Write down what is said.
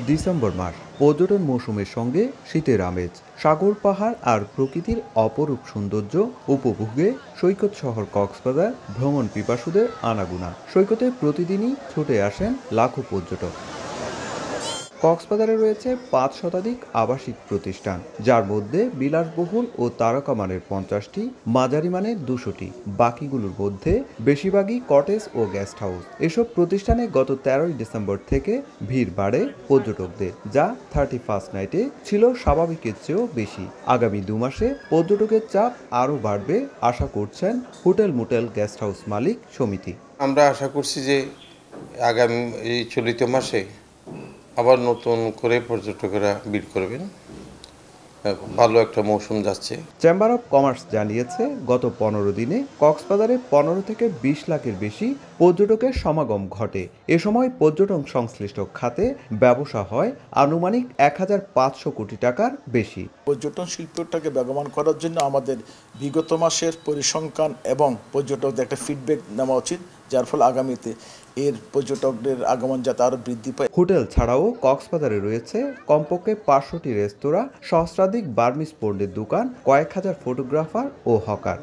December মাস পর্যটন মৌসুমের সঙ্গে শীতের আমেজ, সাগর পাহাড় আর প্রকৃতির অপরূপ সৌন্দর্য উপভোগে সৈকত শহর কক্সবাজার ভ্রমণ পিপাসুদের আনাগোনা। সৈকতে প্রতিদিনই ছুটে আসেন লাখো পর্যটক। কক্সবাজারে রয়েছে ৫ শতাধিক আবাসিক প্রতিষ্ঠান, যার মধ্যে বিলাসবহুল ও তারকামানের ৫০টি, মাঝারি মানের ২০০টি। বাকিগুলোর মধ্যে বেশিরভাগই কটেজ ও গেস্ট হাউস। এসব প্রতিষ্ঠানে গত ১৩ই ডিসেম্বর থেকে ভিড় বাড়ে পর্যটকদের, যা 31st নাইটে ছিল স্বাভাবিকের চেয়েও বেশি। আগামী ২ মাসে পর্যটকের চাপ আরও বাড়বে আশা করছেন হোটেল মোটেল গেস্ট হাউস মালিক সমিতি। আমরা আশা করছি যে আগামী এই চলিত মাসে আবার নতুন করে পর্যটকেরা ভিড় করবেন। ভালো একটা মৌসুম যাচ্ছে। চেম্বার অব কমার্স জানিয়েছে, গত ১৫ দিনে কক্সবাজারে ১৫ থেকে ২০ লাখের বেশি পর্যটকের সমাগম ঘটে। এ সময় পর্যটন সংশ্লিষ্ট খাতে ব্যবসা হয় আনুমানিক ১,৫০০ কোটি টাকার বেশি। পর্যটন শিল্পটাকে বেগবান করার জন্য আমাদের বিগত মাসের পরিসংখ্যান এবং পর্যটকদের একটা ফিডব্যাক নেওয়া উচিত, যার ফলে আগামীতে এর পর্যটকদের আগমন যাতে আরও বৃদ্ধি পায়। হোটেল ছাড়াও কক্সবাজারে রয়েছে কমপক্ষে ৫০০টি রেস্তোরাঁ, সহস্রাধিক বার্মিজ পণ্যের দোকান, কয়েক হাজার ফটোগ্রাফার ও হকার।